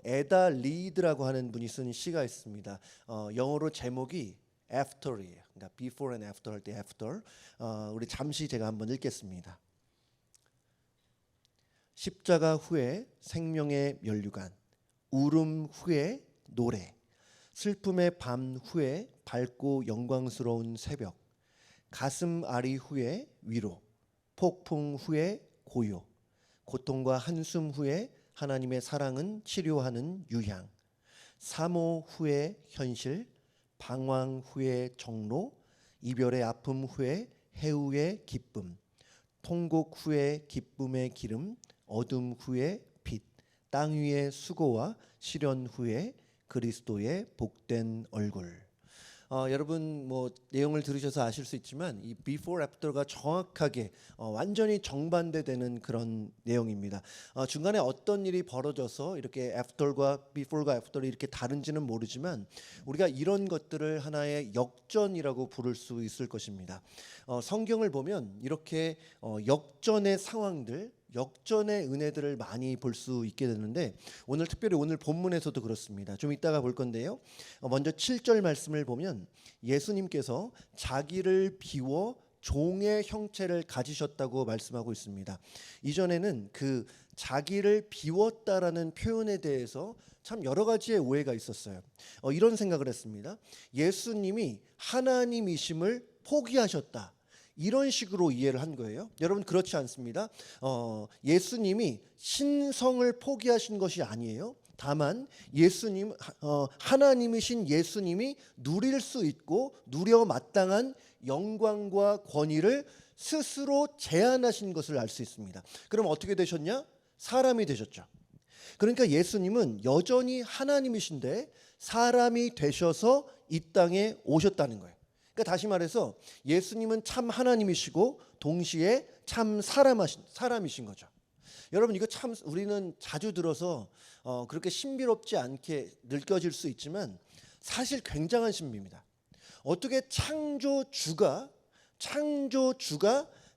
에다 리드라고 하는 분이 쓴 시가 있습니다. 영어로 제목이 After이에요. 그러니까 Before and After 할 때 After. 우리 잠시 제가 한번 읽겠습니다. 십자가 후에 생명의 면류관, 울음 후에 노래, 슬픔의 밤 후에 밝고 영광스러운 새벽, 가슴 아리 후에 위로, 폭풍 후에 고요, 고통과 한숨 후에 하나님의 사랑은 치료하는 유향, 사모 후에 현실, 방황 후에 정로, 이별의 아픔 후에 해우의 기쁨, 통곡 후에 기쁨의 기름, 어둠 후에 빛, 땅 위의 수고와 시련 후에 그리스도의 복된 얼굴. 여러분 뭐 내용을 들으셔서 아실 수 있지만 이 before after가 정확하게 완전히 정반대되는 그런 내용입니다. 중간에 어떤 일이 벌어져서 이렇게 after과 before가 after이 이렇게 다른지는 모르지만 우리가 이런 것들을 하나의 역전이라고 부를 수 있을 것입니다. 성경을 보면 이렇게 역전의 상황들, 역전의 은혜들을 많이 볼 수 있게 되는데 오늘 특별히 오늘 본문에서도 그렇습니다. 좀 이따가 볼 건데요. 먼저 7절 말씀을 보면 예수님께서 자기를 비워 종의 형체를 가지셨다고 말씀하고 있습니다. 이전에는 그 자기를 비웠다라는 표현에 대해서 참 여러 가지의 오해가 있었어요. 이런 생각을 했습니다. 예수님이 하나님이심을 포기하셨다. 이런 식으로 이해를 한 거예요. 여러분 그렇지 않습니다. 예수님이 신성을 포기하신 것이 아니에요. 다만 예수님 하나님이신 예수님이 누릴 수 있고 누려 마땅한 영광과 권위를 스스로 제한하신 것을 알 수 있습니다. 그럼 어떻게 되셨냐? 사람이 되셨죠. 그러니까 예수님은 여전히 하나님이신데 사람이 되셔서 이 땅에 오셨다는 거예요. 그러니까 다시 말해서 예수님은 참 하나님이시고 동시에 참 사람이신 거죠. 여러분 이거 참 우리는 자주 들어서 그렇게 신비롭지 않게 느껴질 수 있지만 사실 굉장한 신비입니다. 어떻게 창조주가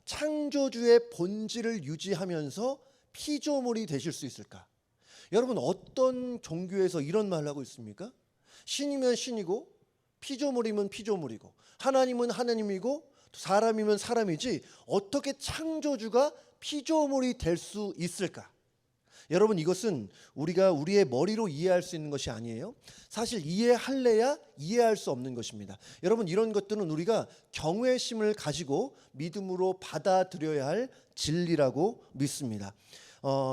창조주의 본질을 유지하면서 피조물이 되실 수 있을까? 여러분 어떤 종교에서 이런 말을 하고 있습니까? 신이면 신이고 피조물이면 피조물이고 하나님은 하나님이고 사람이면 사람이지 어떻게 창조주가 피조물이 될 수 있을까? 여러분 이것은 우리가 우리의 머리로 이해할 수 있는 것이 아니에요. 사실 이해할래야 이해할 수 없는 것입니다. 여러분 이런 것들은 우리가 경외심을 가지고 믿음으로 받아들여야 할 진리라고 믿습니다.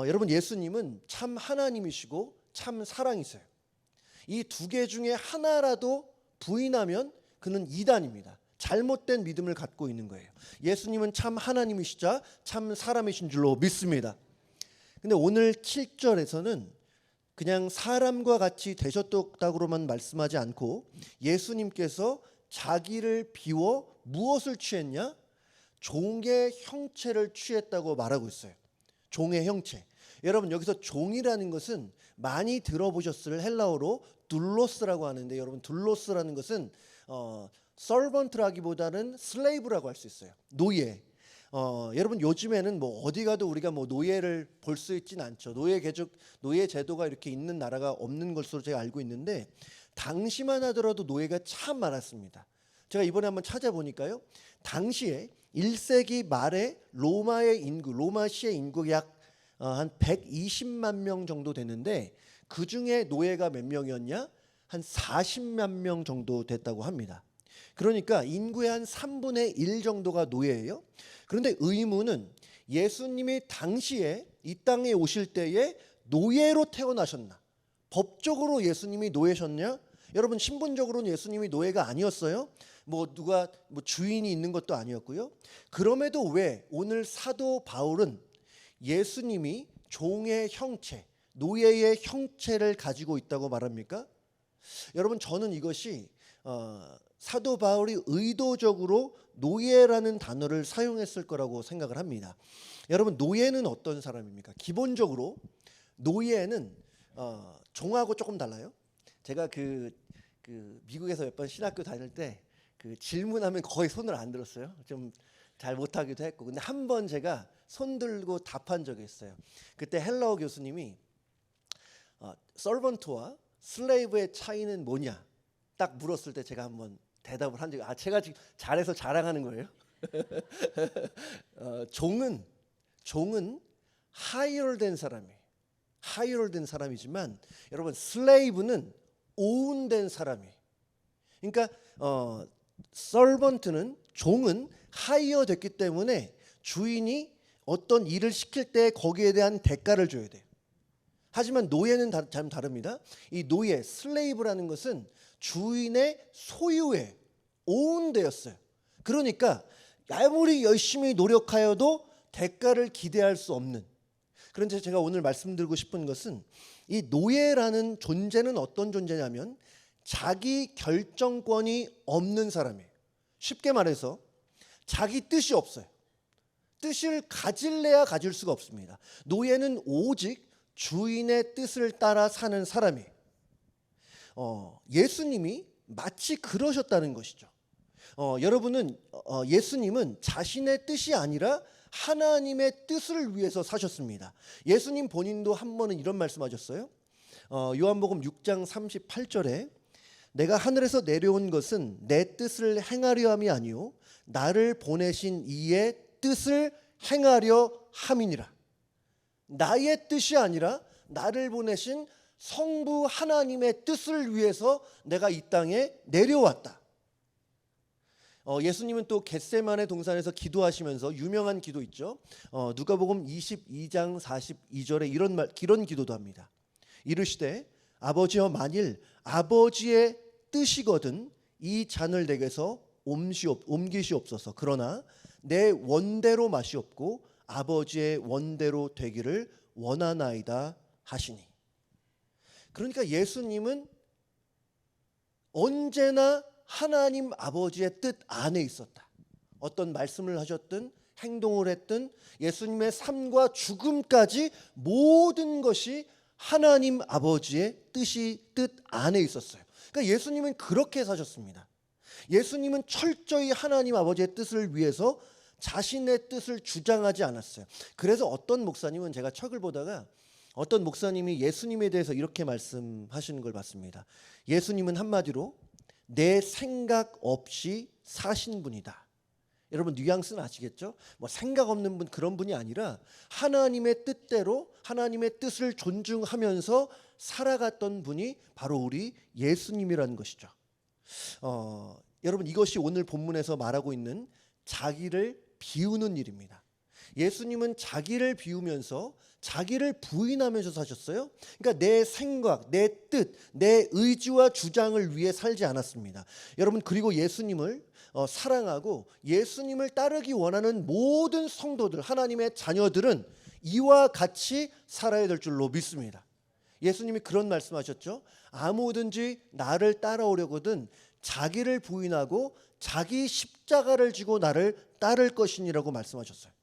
여러분 예수님은 참 하나님이시고 참 사랑이세요. 이 두 개 중에 하나라도 부인하면 그는 이단입니다. 잘못된 믿음을 갖고 있는 거예요. 예수님은 참 하나님이시자 참 사람이신 줄로 믿습니다. 근데 오늘 7절에서는 그냥 사람과 같이 되셨다고만 말씀하지 않고 예수님께서 자기를 비워 무엇을 취했냐? 종의 형체를 취했다고 말하고 있어요. 종의 형체. 여러분 여기서 종이라는 것은 많이 들어보셨을 헬라어로 둘로스라고 하는데 여러분 둘로스라는 것은 servant라기보다는 slave라고 할 수 있어요. 노예. 여러분 요즘에는 뭐 어디 가도 우리가 뭐 노예를 볼 수 있진 않죠. 노예 제도가 이렇게 있는 나라가 없는 것으로 제가 알고 있는데 당시만 하더라도 노예가 참 많았습니다. 제가 이번에 한번 찾아보니까요. 당시에 1세기 말에 로마시의 인구 약 한 120만 명 정도 되는데 그 중에 노예가 몇 명이었냐? 한 40만 명 정도 됐다고 합니다. 그러니까 인구의 한 3분의 1 정도가 노예예요. 그런데 의문은 예수님이 당시에 이 땅에 오실 때에 노예로 태어나셨나? 법적으로 예수님이 노예셨냐? 여러분 신분적으로는 예수님이 노예가 아니었어요. 누가 주인이 있는 것도 아니었고요. 그럼에도 왜 오늘 사도 바울은 예수님이 종의 형체, 노예의 형체를 가지고 있다고 말합니까? 여러분 저는 이것이 사도 바울이 의도적으로 노예라는 단어를 사용했을 거라고 생각을 합니다. 여러분 노예는 어떤 사람입니까? 기본적으로 노예는 종하고 조금 달라요. 제가 그 미국에서 몇 번 신학교 다닐 때 그 질문하면 거의 손을 안 들었어요. 좀 잘 못하기도 했고. 근데 한 번 제가 손 들고 답한 적이 있어요. 그때 헬라어 교수님이 서번트와 슬레이브의 차이는 뭐냐 딱 물었을 때 제가 한번 대답을 한 적이 제가 지금 잘해서 자랑하는 거예요. 종은 하이어된 사람이에요. 하이어된 사람이지만 여러분 슬레이브는 오운된 사람이에요. 그러니까 서번트는 종은 하이어 됐기 때문에 주인이 어떤 일을 시킬 때 거기에 대한 대가를 줘야 돼요. 하지만 노예는 좀 다릅니다. 이 노예, 슬레이브라는 것은 주인의 소유에 오운되었어요. 그러니까 아무리 열심히 노력하여도 대가를 기대할 수 없는. 그런데 제가 오늘 말씀드리고 싶은 것은 이 노예라는 존재는 어떤 존재냐면 자기 결정권이 없는 사람이에요. 쉽게 말해서 자기 뜻이 없어요. 뜻을 가질래야 가질 수가 없습니다. 노예는 오직 주인의 뜻을 따라 사는 사람이에요. 예수님이 마치 그러셨다는 것이죠. 여러분은 예수님은 자신의 뜻이 아니라 하나님의 뜻을 위해서 사셨습니다. 예수님 본인도 한 번은 이런 말씀하셨어요. 요한복음 6장 38절에 내가 하늘에서 내려온 것은 내 뜻을 행하려 함이 아니요 나를 보내신 이의 뜻을 행하려 함이니라. 나의 뜻이 아니라 나를 보내신 성부 하나님의 뜻을 위해서 내가 이 땅에 내려왔다. 예수님은 또 겟세마네 동산에서 기도하시면서 유명한 기도 있죠. 누가복음 22장 42절에 이런 기도도 합니다. 이르시되 아버지여 만일 아버지의 뜻이거든 이 잔을 내게서 옮기시옵소서. 그러나 내 원대로 마시옵고 아버지의 원대로 되기를 원하나이다 하시니. 그러니까 예수님은 언제나 하나님 아버지의 뜻 안에 있었다. 어떤 말씀을 하셨든 행동을 했든 예수님의 삶과 죽음까지 모든 것이 하나님 아버지의 뜻 안에 있었어요. 그러니까 예수님은 그렇게 사셨습니다. 예수님은 철저히 하나님 아버지의 뜻을 위해서 자신의 뜻을 주장하지 않았어요. 그래서 어떤 목사님은 제가 책을 보다가 어떤 목사님이 예수님에 대해서 이렇게 말씀하시는 걸 봤습니다. 예수님은 한마디로 내 생각 없이 사신 분이다. 여러분 뉘앙스는 아시겠죠? 뭐 생각 없는 분 그런 분이 아니라 하나님의 뜻대로 하나님의 뜻을 존중하면서 살아갔던 분이 바로 우리 예수님이라는 것이죠. 여러분 이것이 오늘 본문에서 말하고 있는 자기를 비우는 일입니다. 예수님은 자기를 비우면서 자기를 부인하면서 사셨어요. 그러니까 내 생각, 내 뜻, 내 의지와 주장을 위해 살지 않았습니다. 여러분 그리고 예수님을 사랑하고 예수님을 따르기 원하는 모든 성도들, 하나님의 자녀들은 이와 같이 살아야 될 줄로 믿습니다. 예수님이 그런 말씀하셨죠. 아무든지 나를 따라오려거든 자기를 부인하고 자기 십자가를 지고 나를 따를 것이니라고 말씀하셨어요.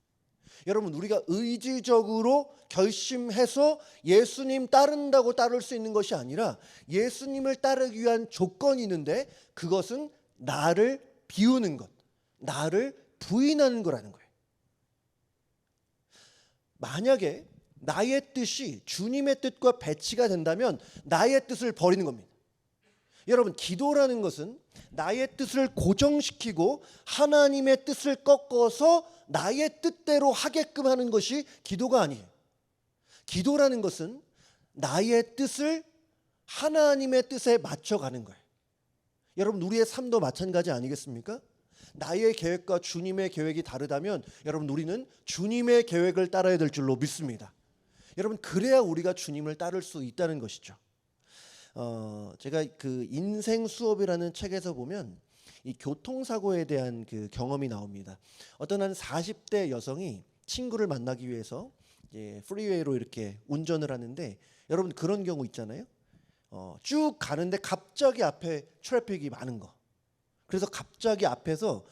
여러분 우리가 의지적으로 결심해서 예수님 따른다고 따를 수 있는 것이 아니라 예수님을 따르기 위한 조건이 있는데 그것은 나를 비우는 것, 나를 부인하는 거라는 거예요. 만약에 나의 뜻이 주님의 뜻과 배치가 된다면 나의 뜻을 버리는 겁니다. 여러분 기도라는 것은 나의 뜻을 고정시키고 하나님의 뜻을 꺾어서 나의 뜻대로 하게끔 하는 것이 기도가 아니에요. 기도라는 것은 나의 뜻을 하나님의 뜻에 맞춰가는 거예요. 여러분 우리의 삶도 마찬가지 아니겠습니까? 나의 계획과 주님의 계획이 다르다면 여러분 우리는 주님의 계획을 따라야 될 줄로 믿습니다. 여러분 그래야 우리가 주님을 따를 수 있다는 것이죠. 제가 그 인생 수업이라는 책에서 보면 이 교통사고에 대한 그 경험이 나옵니다. 어떤 한 40대 여성이 친구를 만나기 위해서 프리웨이로 이렇게 운전을 하는데 여러분 그런 경우 있잖아요. 쭉 가는데 갑자기 앞에 트래픽이 많은 거. 그래서 갑자기 앞에서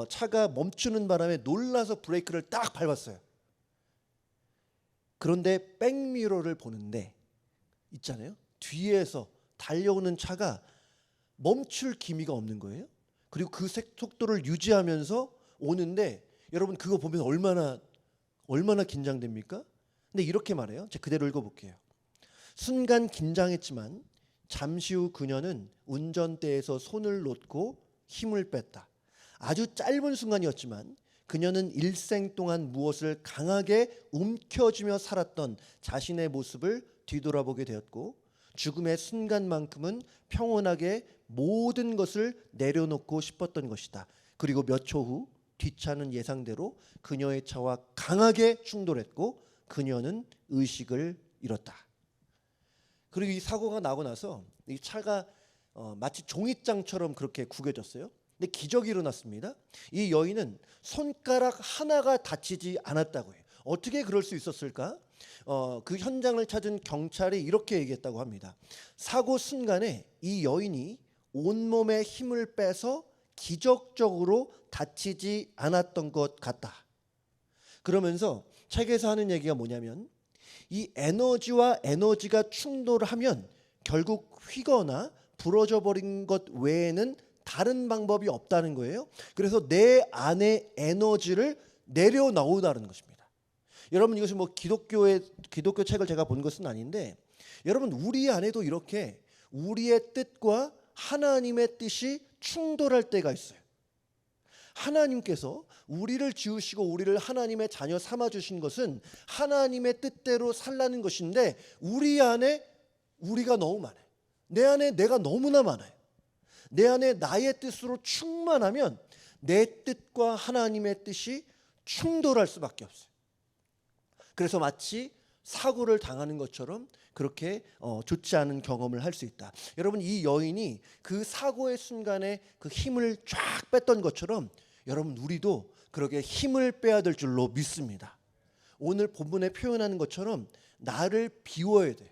차가 멈추는 바람에 놀라서 브레이크를 딱 밟았어요. 그런데 백미러를 보는데 있잖아요. 뒤에서 달려오는 차가 멈출 기미가 없는 거예요. 그리고 그 속도를 유지하면서 오는데 여러분 그거 보면 얼마나 긴장됩니까? 근데 이렇게 말해요. 제가 그대로 읽어볼게요. 순간 긴장했지만 잠시 후 그녀는 운전대에서 손을 놓고 힘을 뺐다. 아주 짧은 순간이었지만 그녀는 일생 동안 무엇을 강하게 움켜쥐며 살았던 자신의 모습을 뒤돌아보게 되었고, 죽음의 순간만큼은 평온하게 모든 것을 내려놓고 싶었던 것이다. 그리고 몇 초 후 뒷차는 예상대로 그녀의 차와 강하게 충돌했고 그녀는 의식을 잃었다. 그리고 이 사고가 나고 나서 이 차가 마치 종이장처럼 그렇게 구겨졌어요. 근데 기적이 일어났습니다. 이 여인은 손가락 하나가 다치지 않았다고 해요. 어떻게 그럴 수 있었을까? 그 현장을 찾은 경찰이 이렇게 얘기했다고 합니다. 사고 순간에 이 여인이 온몸에 힘을 빼서 기적적으로 다치지 않았던 것 같다. 그러면서 책에서 하는 얘기가 뭐냐면, 이 에너지와 에너지가 충돌하면 결국 휘거나 부러져 버린 것 외에는 다른 방법이 없다는 거예요. 그래서 내 안에 에너지를 내려놓으라는 것입니다. 여러분, 이것이 뭐 기독교 책을 제가 본 것은 아닌데, 여러분, 우리 안에도 이렇게 우리의 뜻과 하나님의 뜻이 충돌할 때가 있어요. 하나님께서 우리를 지으시고 우리를 하나님의 자녀 삼아 주신 것은 하나님의 뜻대로 살라는 것인데, 우리 안에 우리가 너무 많아요. 내 안에 내가 너무나 많아요. 내 안에 나의 뜻으로 충만하면 내 뜻과 하나님의 뜻이 충돌할 수밖에 없어요. 그래서 마치 사고를 당하는 것처럼 그렇게 좋지 않은 경험을 할 수 있다. 여러분, 이 여인이 그 사고의 순간에 그 힘을 쫙 뺐던 것처럼 여러분, 우리도 그렇게 힘을 빼야 될 줄로 믿습니다. 오늘 본문에 표현하는 것처럼 나를 비워야 돼.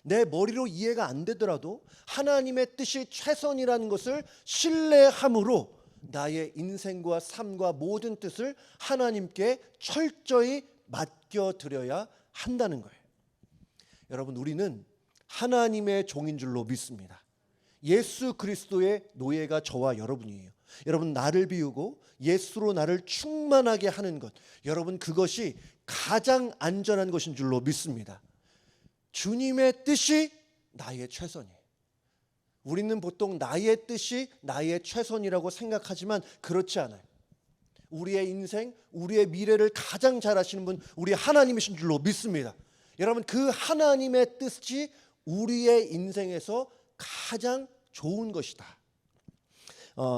내 머리로 이해가 안 되더라도 하나님의 뜻이 최선이라는 것을 신뢰함으로 나의 인생과 삶과 모든 뜻을 하나님께 철저히 맡겨드려야 한다는 거예요. 여러분, 우리는 하나님의 종인 줄로 믿습니다. 예수 그리스도의 노예가 저와 여러분이에요. 여러분, 나를 비우고 예수로 나를 충만하게 하는 것, 여러분, 그것이 가장 안전한 것인 줄로 믿습니다. 주님의 뜻이 나의 최선이에요. 우리는 보통 나의 뜻이 나의 최선이라고 생각하지만 그렇지 않아요. 우리의 인생, 우리의 미래를 가장 잘 아시는 분, 우리 하나님이신 줄로 믿습니다. 여러분, 그 하나님의 뜻이 우리의 인생에서 가장 좋은 것이다.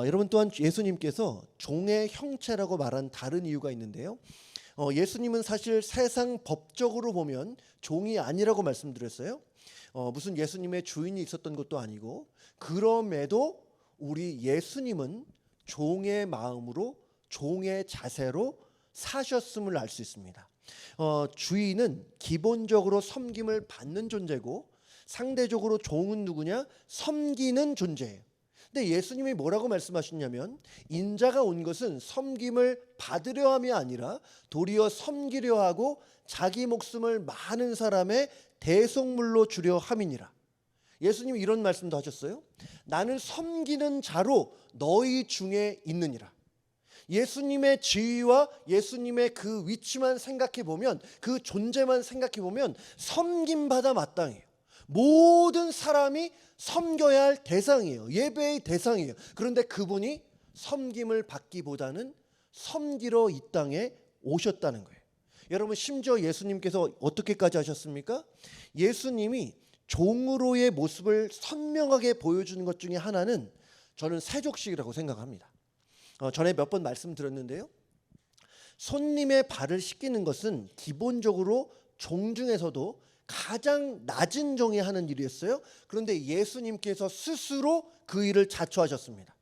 여러분, 또한 예수님께서 종의 형체라고 말한 다른 이유가 있는데요. 예수님은 사실 세상 법적으로 보면 종이 아니라고 말씀드렸어요. 무슨 예수님의 주인이 있었던 것도 아니고, 그럼에도 우리 예수님은 종의 마음으로, 종의 자세로 사셨음을 알 수 있습니다. 주인은 기본적으로 섬김을 받는 존재고, 상대적으로 종은 누구냐? 섬기는 존재예요. 근데 예수님이 뭐라고 말씀하셨냐면, 인자가 온 것은 섬김을 받으려 함이 아니라 도리어 섬기려 하고 자기 목숨을 많은 사람의 대속물로 주려 함이니라. 예수님이 이런 말씀도 하셨어요. 나는 섬기는 자로 너희 중에 있느니라. 예수님의 지위와 예수님의 그 위치만 생각해 보면, 그 존재만 생각해 보면 섬김받아 마땅해요. 모든 사람이 섬겨야 할 대상이에요. 예배의 대상이에요. 그런데 그분이 섬김을 받기보다는 섬기러 이 땅에 오셨다는 거예요. 여러분, 심지어 예수님께서 어떻게까지 하셨습니까? 예수님이 종으로의 모습을 선명하게 보여주는 것 중에 하나는 저는 세족식이라고 생각합니다. 전에 몇 번 말씀드렸는데요. 손님의 발을 씻기는 것은 기본적으로 종 중에서도 가장 낮은 종이 하는 일이었어요. 그런데 예수님께서 스스로 그 일을 자처하셨습니다.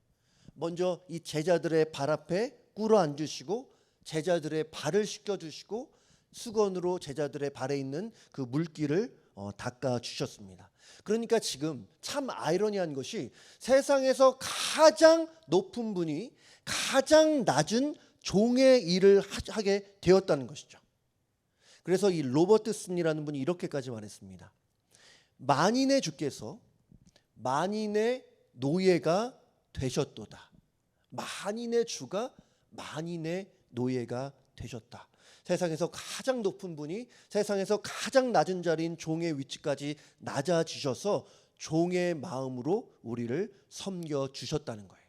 먼저 이 제자들의 발 앞에 꿇어 앉으시고 제자들의 발을 씻겨주시고 수건으로 제자들의 발에 있는 그 물기를 닦아주셨습니다. 그러니까 지금 참 아이러니한 것이, 세상에서 가장 높은 분이 가장 낮은 종의 일을 하게 되었다는 것이죠. 그래서 이 로버트슨이라는 분이 이렇게까지 말했습니다. 만인의 주께서 만인의 노예가 되셨도다. 만인의 주가 만인의 노예가 되셨다. 세상에서 가장 높은 분이 세상에서 가장 낮은 자리인 종의 위치까지 낮아지셔서 종의 마음으로 우리를 섬겨주셨다는 거예요.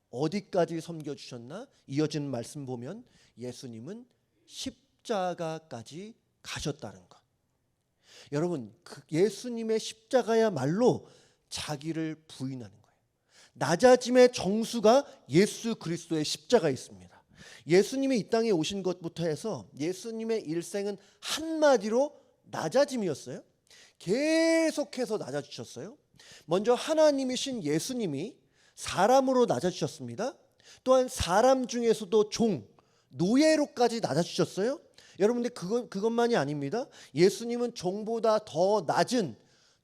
어디까지 섬겨주셨나? 이어지는 말씀 보면 예수님은 십자가까지 가셨다는 것. 여러분, 예수님의 십자가야말로 자기를 부인하는 거예요. 낮아짐의 정수가 예수 그리스도의 십자가에 있습니다. 예수님이 이 땅에 오신 것부터 해서 예수님의 일생은 한마디로 낮아짐이었어요. 계속해서 낮아지셨어요. 먼저 하나님이신 예수님이 사람으로 낮아지셨습니다. 또한 사람 중에서도 종, 노예로까지 낮아지셨어요. 여러분들 그것만이 아닙니다. 예수님은 종보다 더 낮은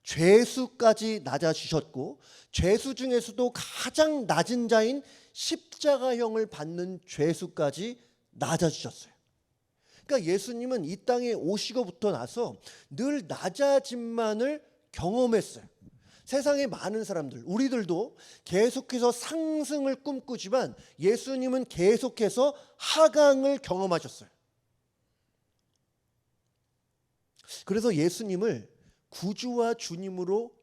죄수까지 낮아지셨고, 죄수 중에서도 가장 낮은 자인 십자가형을 받는 죄수까지 낮아지셨어요. 그러니까 예수님은 이 땅에 오시고부터 나서 늘 낮아짐만을 경험했어요. 세상의 많은 사람들, 우리들도 계속해서 상승을 꿈꾸지만 예수님은 계속해서 하강을 경험하셨어요. 그래서 예수님을 구주와 주님으로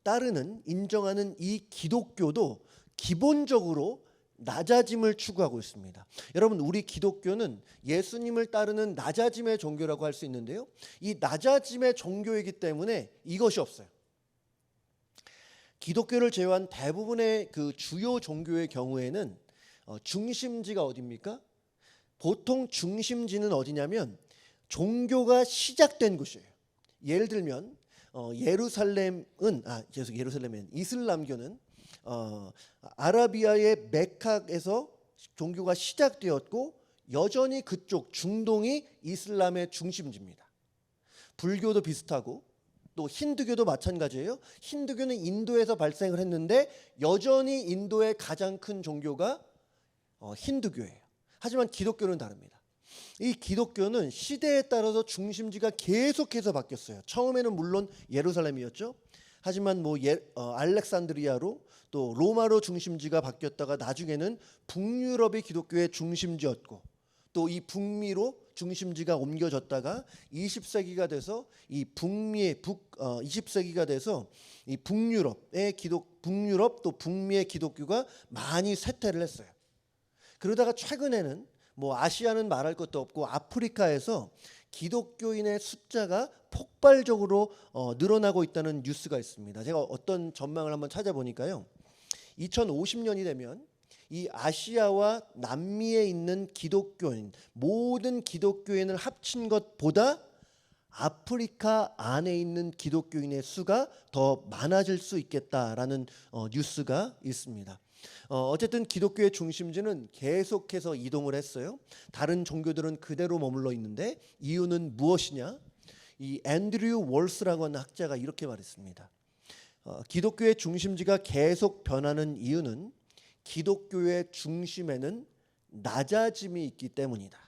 따르는, 인정하는 이 기독교도 기본적으로 낮아짐을 추구하고 있습니다. 여러분, 우리 기독교는 예수님을 따르는 낮아짐의 종교라고 할 수 있는데요, 이 낮아짐의 종교이기 때문에 이것이 없어요. 기독교를 제외한 대부분의 그 주요 종교의 경우에는 중심지가 어디입니까? 보통 중심지는 어디냐면 종교가 시작된 곳이에요. 예를 들면 예루살렘은 이슬람교는 아라비아의 메카에서 종교가 시작되었고 여전히 그쪽 중동이 이슬람의 중심지입니다. 불교도 비슷하고 또 힌두교도 마찬가지예요. 힌두교는 인도에서 발생을 했는데 여전히 인도의 가장 큰 종교가 힌두교예요. 하지만 기독교는 다릅니다. 이 기독교는 시대에 따라서 중심지가 계속해서 바뀌었어요. 처음에는 물론 예루살렘이었죠. 하지만 알렉산드리아로 또 로마로 중심지가 바뀌었다가 나중에는 북유럽이 기독교의 중심지였고 또 이 북미로 중심지가 옮겨졌다가 20세기가 돼서 이 북유럽 또 북미의 기독교가 많이 쇠퇴를 했어요. 그러다가 최근에는 아시아는 말할 것도 없고 아프리카에서 기독교인의 숫자가 폭발적으로 늘어나고 있다는 뉴스가 있습니다. 제가 어떤 전망을 한번 찾아보니까요, 2050년이 되면 이 아시아와 남미에 있는 기독교인, 모든 기독교인을 합친 것보다 아프리카 안에 있는 기독교인의 수가 더 많아질 수 있겠다라는 뉴스가 있습니다. 어쨌든 기독교의 중심지는 계속해서 이동을 했어요. 다른 종교들은 그대로 머물러 있는데 이유는 무엇이냐? 이 앤드류 월스라고 하는 학자가 이렇게 말했습니다. 기독교의 중심지가 계속 변하는 이유는 기독교의 중심에는 낮아짐이 있기 때문이다.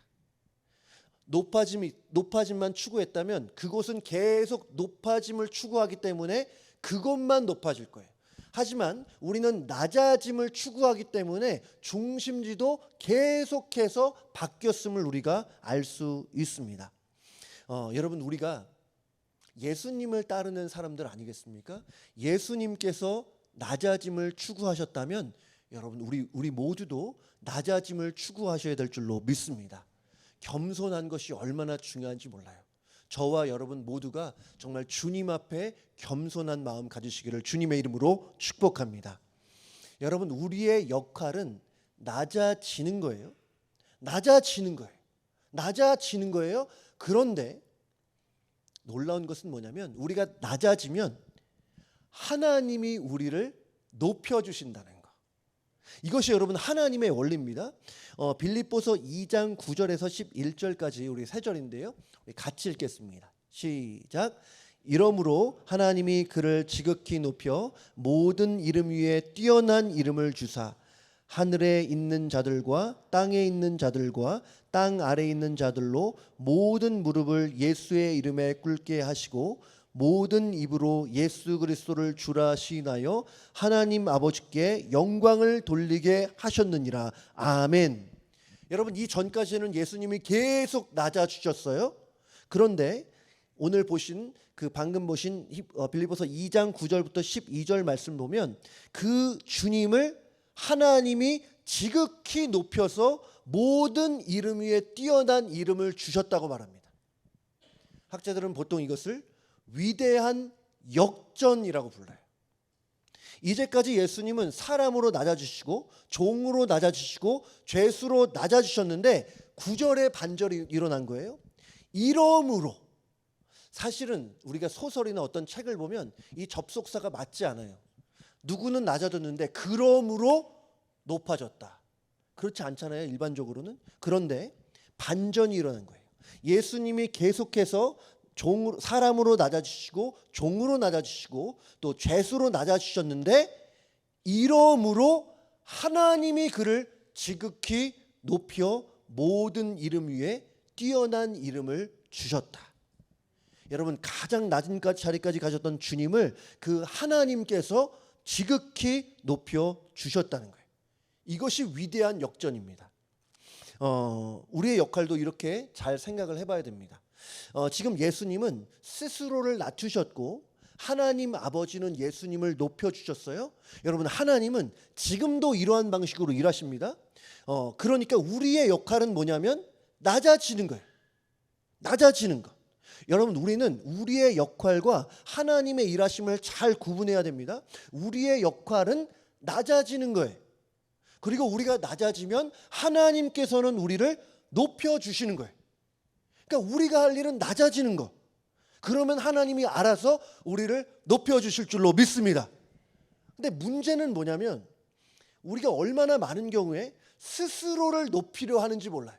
높아짐만 추구했다면 그곳은 계속 높아짐을 추구하기 때문에 그것만 높아질 거예요. 하지만 우리는 낮아짐을 추구하기 때문에 중심지도 계속해서 바뀌었음을 우리가 알 수 있습니다. 여러분, 우리가 예수님을 따르는 사람들 아니겠습니까? 예수님께서 낮아짐을 추구하셨다면 여러분, 우리 모두도 낮아짐을 추구하셔야 될 줄로 믿습니다. 겸손한 것이 얼마나 중요한지 몰라요. 저와 여러분 모두가 정말 주님 앞에 겸손한 마음 가지시기를 주님의 이름으로 축복합니다. 여러분, 우리의 역할은 낮아지는 거예요. 낮아지는 거예요. 그런데 놀라운 것은 뭐냐면 우리가 낮아지면 하나님이 우리를 높여주신다는 거. 이것이 여러분 하나님의 원리입니다. 빌립보서 2장 9절에서 11절까지 우리 세 절인데요, 같이 읽겠습니다. 시작. 이러므로 하나님이 그를 지극히 높여 모든 이름 위에 뛰어난 이름을 주사 하늘에 있는 자들과 땅에 있는 자들과 땅 아래에 있는 자들로 모든 무릎을 예수의 이름에 꿇게 하시고 모든 입으로 예수 그리스도를 주라 시인하여 하나님 아버지께 영광을 돌리게 하셨느니라. 아멘. 여러분, 이 전까지는 예수님이 계속 낮아주셨어요. 그런데 오늘 보신 방금 보신 빌립보서 2장 9절부터 12절 말씀 보면 그 주님을 하나님이 지극히 높여서 모든 이름 위에 뛰어난 이름을 주셨다고 말합니다. 학자들은 보통 이것을 위대한 역전이라고 불러요. 이제까지 예수님은 사람으로 낮아주시고 종으로 낮아주시고 죄수로 낮아주셨는데 9절에 반절이 일어난 거예요. 이러므로, 사실은 우리가 소설이나 어떤 책을 보면 이 접속사가 맞지 않아요. 누구는 낮아졌는데 그러므로 높아졌다. 그렇지 않잖아요, 일반적으로는. 그런데 반전이 일어난 거예요. 예수님이 계속해서 사람으로 낮아주시고 종으로 낮아주시고 또 죄수로 낮아주셨는데 이러므로 하나님이 그를 지극히 높여 모든 이름 위에 뛰어난 이름을 주셨다. 여러분, 가장 낮은 자리까지 가셨던 주님을 그 하나님께서 지극히 높여 주셨다는 거예요. 이것이 위대한 역전입니다. 우리의 역할도 이렇게 잘 생각을 해봐야 됩니다. 지금 예수님은 스스로를 낮추셨고 하나님 아버지는 예수님을 높여주셨어요. 여러분, 하나님은 지금도 이러한 방식으로 일하십니다. 그러니까 우리의 역할은 뭐냐면 낮아지는 거예요. 낮아지는 것. 여러분, 우리는 우리의 역할과 하나님의 일하심을 잘 구분해야 됩니다. 우리의 역할은 낮아지는 거예요. 그리고 우리가 낮아지면 하나님께서는 우리를 높여주시는 거예요. 그러니까 우리가 할 일은 낮아지는 거. 그러면 하나님이 알아서 우리를 높여주실 줄로 믿습니다. 근데 문제는 뭐냐면 우리가 얼마나 많은 경우에 스스로를 높이려 하는지 몰라요.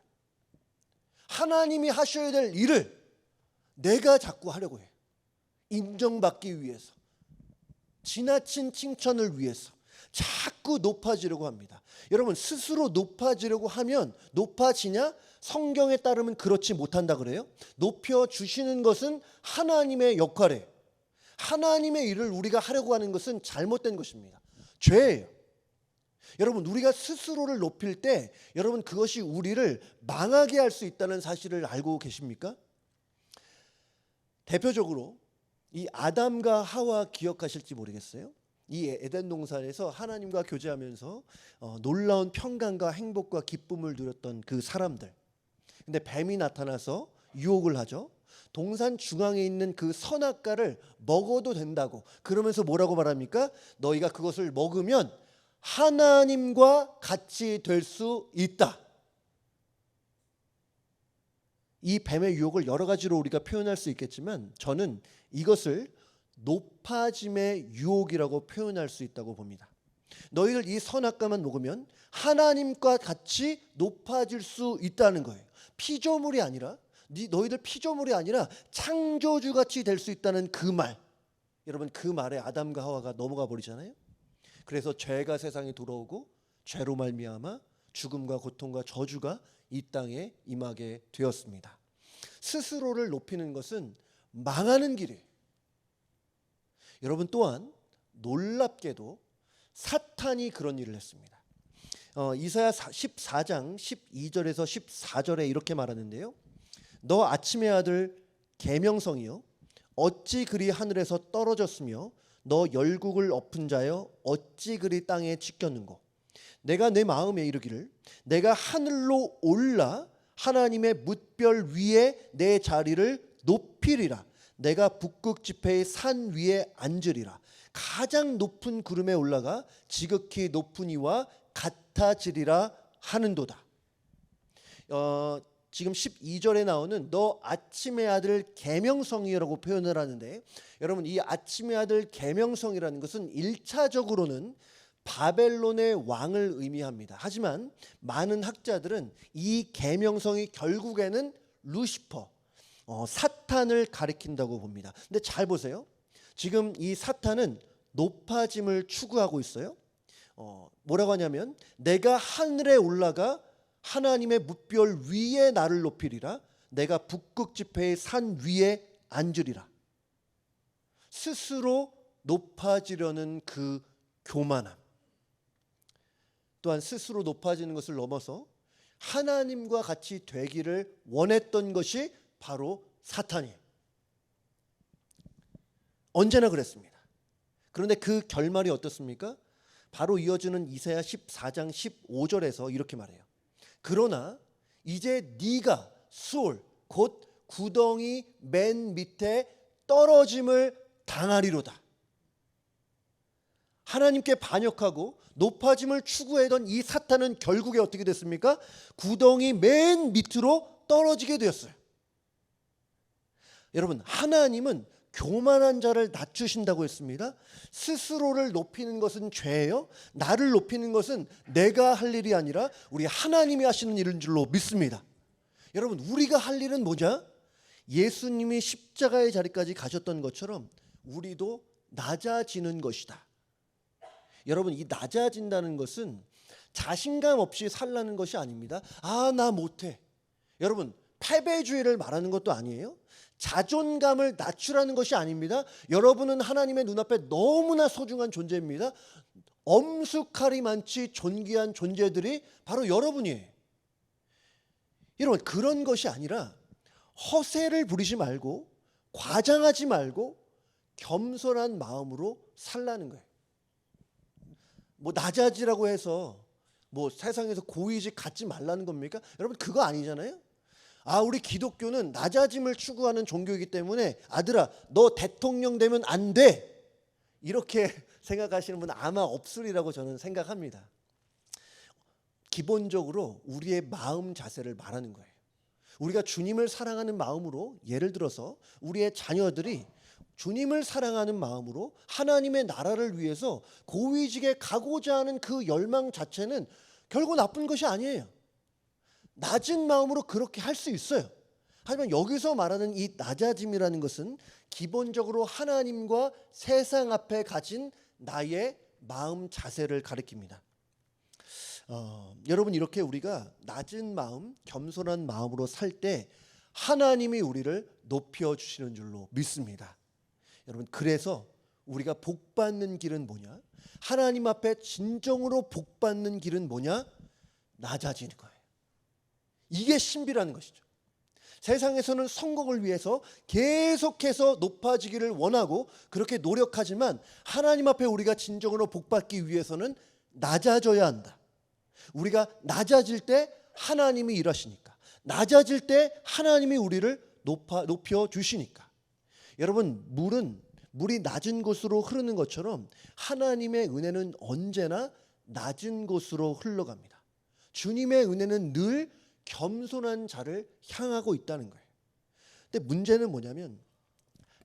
하나님이 하셔야 될 일을 내가 자꾸 하려고 해요. 인정받기 위해서, 지나친 칭찬을 위해서 자꾸 높아지려고 합니다. 여러분, 스스로 높아지려고 하면 높아지냐? 성경에 따르면 그렇지 못한다 그래요. 높여주시는 것은 하나님의 역할이에요. 하나님의 일을 우리가 하려고 하는 것은 잘못된 것입니다. 죄예요. 여러분, 우리가 스스로를 높일 때 여러분, 그것이 우리를 망하게 할 수 있다는 사실을 알고 계십니까? 대표적으로 이 아담과 하와 기억하실지 모르겠어요. 이 에덴 동산에서 하나님과 교제하면서 놀라운 평강과 행복과 기쁨을 누렸던 그 사람들. 근데 뱀이 나타나서 유혹을 하죠. 동산 중앙에 있는 그 선악과를 먹어도 된다고. 그러면서 뭐라고 말합니까? 너희가 그것을 먹으면 하나님과 같이 될 수 있다. 이 뱀의 유혹을 여러 가지로 우리가 표현할 수 있겠지만 저는 이것을 높아짐의 유혹이라고 표현할 수 있다고 봅니다. 너희들 이 선악과만 먹으면 하나님과 같이 높아질 수 있다는 거예요. 피조물이 아니라, 너희들 피조물이 아니라 창조주같이 될 수 있다는 그 말. 여러분, 그 말에 아담과 하와가 넘어가 버리잖아요. 그래서 죄가 세상에 들어오고 죄로 말미암아 죽음과 고통과 저주가 이 땅에 임하게 되었습니다. 스스로를 높이는 것은 망하는 길이에요. 여러분, 또한 놀랍게도 사탄이 그런 일을 했습니다. 이사야 14장 12절에서 14절에 이렇게 말하는데요. 너 아침의 아들 계명성이여, 어찌 그리 하늘에서 떨어졌으며 너 열국을 엎은 자여, 어찌 그리 땅에 지켰는고. 내가 내 마음에 이르기를 내가 하늘로 올라 하나님의 뭇별 위에 내 자리를 높이리라. 내가 북극 지폐의 산 위에 앉으리라. 가장 높은 구름에 올라가 지극히 높은 이와 같아지리라 하는도다. 지금 12절에 나오는 너 아침의 아들 계명성이라고 표현을 하는데, 여러분, 이 아침의 아들 계명성이라는 것은 1차적으로는 바벨론의 왕을 의미합니다. 하지만 많은 학자들은 이 계명성이 결국에는 루시퍼, 사탄을 가리킨다고 봅니다. 근데 잘 보세요. 지금 이 사탄은 높아짐을 추구하고 있어요. 뭐라고 하냐면 내가 하늘에 올라가 하나님의 뭇별 위에 나를 높이리라. 내가 북극 지폐의 산 위에 앉으리라. 스스로 높아지려는 그 교만함, 또한 스스로 높아지는 것을 넘어서 하나님과 같이 되기를 원했던 것이 바로 사탄이에요. 언제나 그랬습니다. 그런데 그 결말이 어떻습니까? 바로 이어지는 이사야 14장 15절에서 이렇게 말해요. 그러나 이제 네가 수올 곧 구덩이 맨 밑에 떨어짐을 당하리로다. 하나님께 반역하고 높아짐을 추구하던 이 사탄은 결국에 어떻게 됐습니까? 구덩이 맨 밑으로 떨어지게 되었어요. 여러분, 하나님은 교만한 자를 낮추신다고 했습니다. 스스로를 높이는 것은 죄예요. 나를 높이는 것은 내가 할 일이 아니라 우리 하나님이 하시는 일인 줄로 믿습니다. 여러분, 우리가 할 일은 뭐냐? 예수님이 십자가의 자리까지 가셨던 것처럼 우리도 낮아지는 것이다. 여러분, 이 낮아진다는 것은 자신감 없이 살라는 것이 아닙니다. 나 못해. 여러분, 패배주의를 말하는 것도 아니에요. 자존감을 낮추라는 것이 아닙니다. 여러분은 하나님의 눈앞에 너무나 소중한 존재입니다. 엄숙하리만치 존귀한 존재들이 바로 여러분이에요. 여러분, 그런 것이 아니라 허세를 부리지 말고 과장하지 말고 겸손한 마음으로 살라는 거예요. 낮아지라고 해서 세상에서 고위직 갖지 말라는 겁니까? 여러분, 그거 아니잖아요. 우리 기독교는 낮아짐을 추구하는 종교이기 때문에 아들아, 너 대통령 되면 안 돼. 이렇게 생각하시는 분은 아마 없으리라고 저는 생각합니다. 기본적으로 우리의 마음 자세를 말하는 거예요. 우리가 주님을 사랑하는 마음으로, 예를 들어서 우리의 자녀들이 주님을 사랑하는 마음으로 하나님의 나라를 위해서 고위직에 가고자 하는 그 열망 자체는 결코 나쁜 것이 아니에요. 낮은 마음으로 그렇게 할 수 있어요. 하지만 여기서 말하는 이 낮아짐이라는 것은 기본적으로 하나님과 세상 앞에 가진 나의 마음 자세를 가리킵니다. 여러분, 이렇게 우리가 낮은 마음, 겸손한 마음으로 살 때 하나님이 우리를 높여주시는 줄로 믿습니다. 여러분, 그래서 우리가 복받는 길은 뭐냐? 하나님 앞에 진정으로 복받는 길은 뭐냐? 낮아지는 거예요. 이게 신비라는 것이죠. 세상에서는 성공을 위해서 계속해서 높아지기를 원하고 그렇게 노력하지만 하나님 앞에 우리가 진정으로 복받기 위해서는 낮아져야 한다. 우리가 낮아질 때 하나님이 일하시니까, 낮아질 때 하나님이 우리를 높여주시니까. 여러분, 물이 낮은 곳으로 흐르는 것처럼 하나님의 은혜는 언제나 낮은 곳으로 흘러갑니다. 주님의 은혜는 늘 겸손한 자를 향하고 있다는 거예요. 근데 문제는 뭐냐면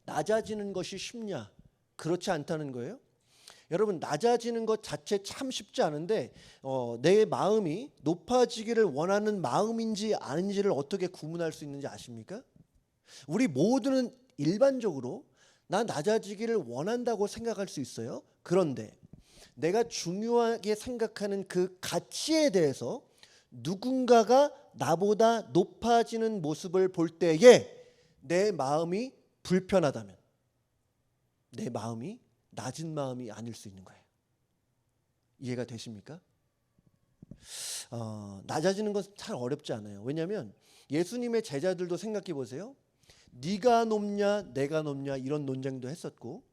낮아지는 것이 쉽냐? 그렇지 않다는 거예요. 여러분, 낮아지는 것 자체 참 쉽지 않은데 내 마음이 높아지기를 원하는 마음인지 아닌지를 어떻게 구분할 수 있는지 아십니까? 우리 모두는 일반적으로 나 낮아지기를 원한다고 생각할 수 있어요. 그런데 내가 중요하게 생각하는 그 가치에 대해서 누군가가 나보다 높아지는 모습을 볼 때에 내 마음이 불편하다면 내 마음이 낮은 마음이 아닐 수 있는 거예요. 이해가 되십니까? 낮아지는 것은 참 어렵지 않아요. 왜냐하면 예수님의 제자들도 생각해 보세요. 네가 높냐 내가 높냐 이런 논쟁도 했었고,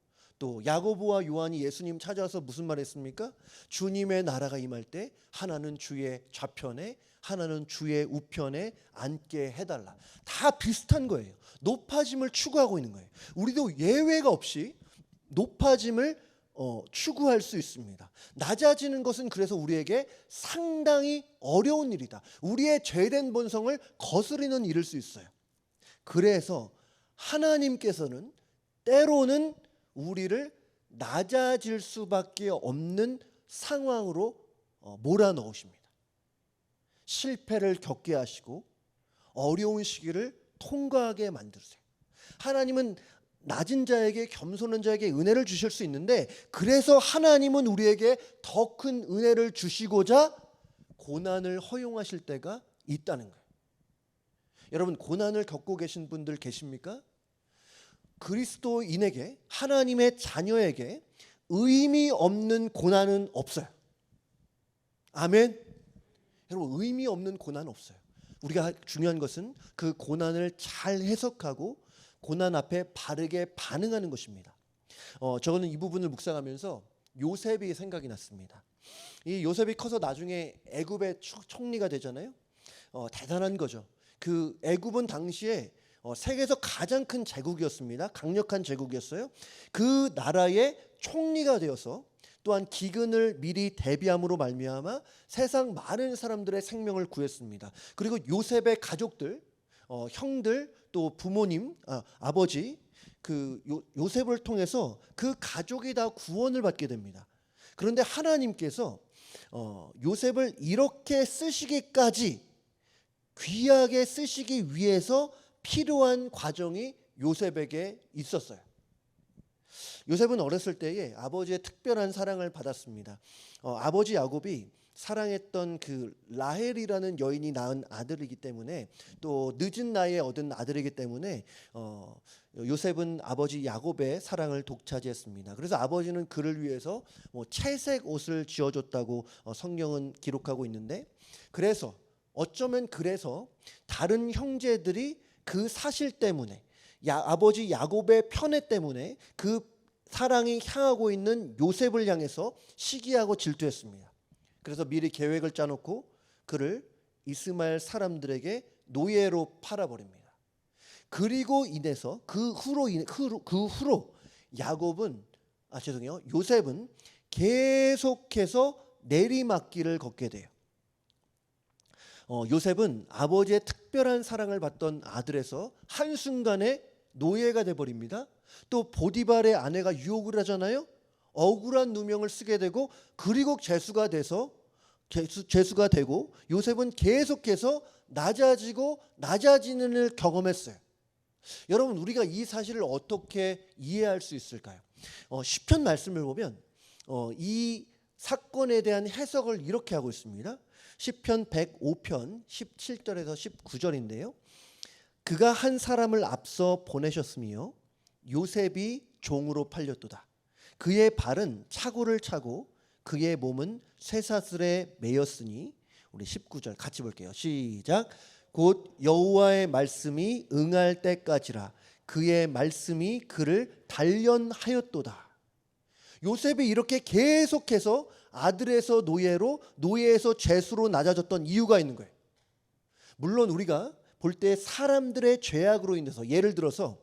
또 야고보와 요한이 예수님 찾아와서 무슨 말 했습니까? 주님의 나라가 임할 때 하나는 주의 좌편에 하나는 주의 우편에 앉게 해달라. 다 비슷한 거예요. 높아짐을 추구하고 있는 거예요. 우리도 예외가 없이 높아짐을 추구할 수 있습니다. 낮아지는 것은 그래서 우리에게 상당히 어려운 일이다. 우리의 죄된 본성을 거스르는 일일 수 있어요. 그래서 하나님께서는 때로는 우리를 낮아질 수밖에 없는 상황으로 몰아넣으십니다. 실패를 겪게 하시고 어려운 시기를 통과하게 만드세요. 하나님은 낮은 자에게, 겸손한 자에게 은혜를 주실 수 있는데, 그래서 하나님은 우리에게 더 큰 은혜를 주시고자 고난을 허용하실 때가 있다는 거예요. 여러분, 고난을 겪고 계신 분들 계십니까? 그리스도인에게, 하나님의 자녀에게 의미 없는 고난은 없어요. 아멘. 여러분 의미 없는 고난 없어요. 우리가 중요한 것은 그 고난을 잘 해석하고 고난 앞에 바르게 반응하는 것입니다. 저는 이 부분을 묵상하면서 요셉이 생각이 났습니다. 이 요셉이 커서 나중에 애굽의 총리가 되잖아요. 대단한 거죠. 그 애굽은 당시에 세계에서 가장 큰 제국이었습니다. 강력한 제국이었어요. 그 나라의 총리가 되어서 또한 기근을 미리 대비함으로 말미암아 세상 많은 사람들의 생명을 구했습니다. 그리고 요셉의 가족들, 형들 또 부모님, 아버지 그 요셉을 통해서 그 가족이 다 구원을 받게 됩니다. 그런데 하나님께서 요셉을 이렇게 쓰시기까지 귀하게 쓰시기 위해서 필요한 과정이 요셉에게 있었어요. 요셉은 어렸을 때에 아버지의 특별한 사랑을 받았습니다. 아버지 야곱이 사랑했던 그 라헬이라는 여인이 낳은 아들이기 때문에 또 늦은 나이에 얻은 아들이기 때문에 요셉은 아버지 야곱의 사랑을 독차지했습니다. 그래서 아버지는 그를 위해서 채색 옷을 지어줬다고 성경은 기록하고 있는데, 그래서 어쩌면 그래서 다른 형제들이 그 사실 때문에 아버지 야곱의 편애 때문에 그 사랑이 향하고 있는 요셉을 향해서 시기하고 질투했습니다. 그래서 미리 계획을 짜놓고 그를 이스마엘 사람들에게 노예로 팔아버립니다. 그리고 인해서 그 후로 요셉은 계속해서 내리막길을 걷게 돼요. 요셉은 아버지의 특별한 사랑을 받던 아들에서 한순간에 노예가 돼버립니다. 또 보디발의 아내가 유혹을 하잖아요. 억울한 누명을 쓰게 되고, 그리고 죄수가 되고 요셉은 계속해서 낮아지는 일 경험했어요. 여러분, 우리가 이 사실을 어떻게 이해할 수 있을까요? 시편 말씀을 보면 이 사건에 대한 해석을 이렇게 하고 있습니다. 시편 105편 17절에서 19절인데요. 그가 한 사람을 앞서 보내셨으며 요셉이 종으로 팔렸도다. 그의 발은 차고를 차고 그의 몸은 쇠사슬에 매였으니, 우리 19절 같이 볼게요. 시작. 곧 여호와의 말씀이 응할 때까지라 그의 말씀이 그를 단련하였도다. 요셉이 이렇게 계속해서 아들에서 노예에서 죄수로 낮아졌던 이유가 있는 거예요. 물론 우리가 볼 때 사람들의 죄악으로 인해서, 예를 들어서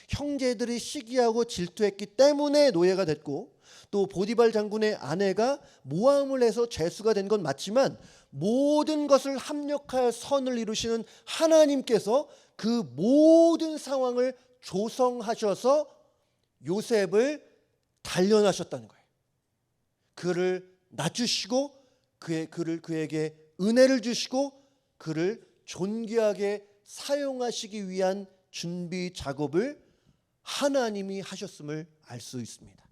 형제들이 시기하고 질투했기 때문에 노예가 됐고, 또 보디발 장군의 아내가 모함을 해서 죄수가 된 건 맞지만, 모든 것을 합력하여 선을 이루시는 하나님께서 그 모든 상황을 조성하셔서 요셉을 단련하셨다는 거예요. 그를 낮추시고 그에게 은혜를 주시고 그를 존귀하게 사용하시기 위한 준비 작업을 하나님이 하셨음을 알 수 있습니다.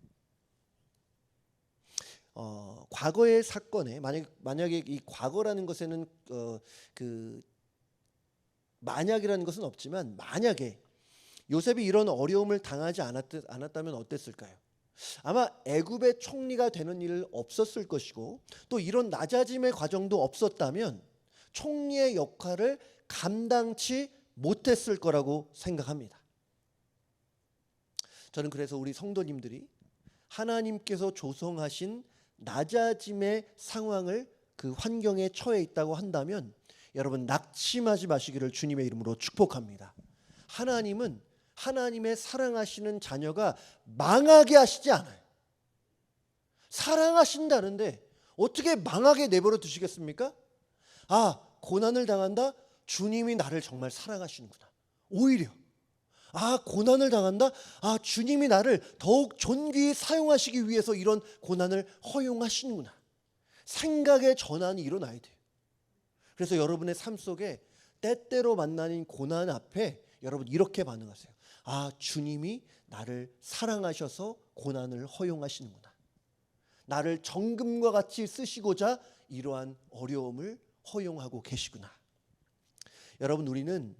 과거의 사건에 만약에 이 과거라는 것에는 만약이라는 것은 없지만, 만약에 요셉이 이런 어려움을 당하지 않았다면 어땠을까요? 아마 애굽의 총리가 되는 일 없었을 것이고, 또 이런 낮아짐의 과정도 없었다면 총리의 역할을 감당치 못했을 거라고 생각합니다. 저는 그래서 우리 성도님들이 하나님께서 조성하신 낮아짐의 상황을, 그 환경에 처해 있다고 한다면 여러분 낙심하지 마시기를 주님의 이름으로 축복합니다. 하나님은 하나님의 사랑하시는 자녀가 망하게 하시지 않아요. 사랑하신다는데 어떻게 망하게 내버려 두시겠습니까? 고난을 당한다? 주님이 나를 정말 사랑하시는구나. 오히려 고난을 당한다? 주님이 나를 더욱 존귀히 사용하시기 위해서 이런 고난을 허용하시는구나. 생각의 전환이 일어나야 돼요. 그래서 여러분의 삶 속에 때때로 만나는 고난 앞에 여러분 이렇게 반응하세요. 주님이 나를 사랑하셔서 고난을 허용하시는구나. 나를 정금과 같이 쓰시고자 이러한 어려움을 허용하고 계시구나. 여러분, 우리는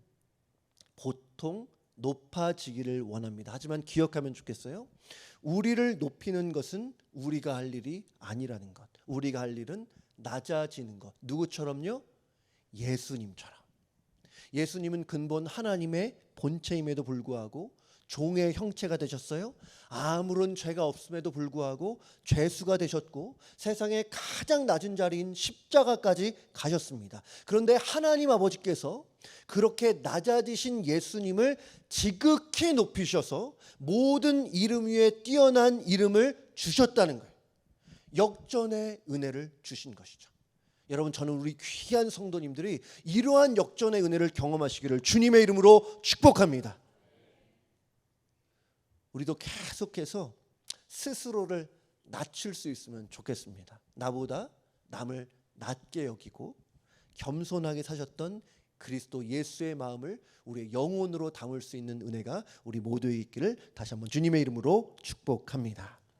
보통 높아지기를 원합니다. 하지만 기억하면 좋겠어요. 우리를 높이는 것은 우리가 할 일이 아니라는 것. 우리가 할 일은 낮아지는 것. 누구처럼요? 예수님처럼. 예수님은 근본 하나님의 본체임에도 불구하고 종의 형체가 되셨어요. 아무런 죄가 없음에도 불구하고 죄수가 되셨고 세상의 가장 낮은 자리인 십자가까지 가셨습니다. 그런데 하나님 아버지께서 그렇게 낮아지신 예수님을 지극히 높이셔서 모든 이름 위에 뛰어난 이름을 주셨다는 거예요. 역전의 은혜를 주신 것이죠. 여러분, 저는 우리 귀한 성도님들이 이러한 역전의 은혜를 경험하시기를 주님의 이름으로 축복합니다. 우리도 계속해서 스스로를 낮출 수 있으면 좋겠습니다. 나보다 남을 낮게 여기고 겸손하게 사셨던 그리스도 예수의 마음을 우리의 영혼으로 담을 수 있는 은혜가 우리 모두에 있기를 다시 한번 주님의 이름으로 축복합니다.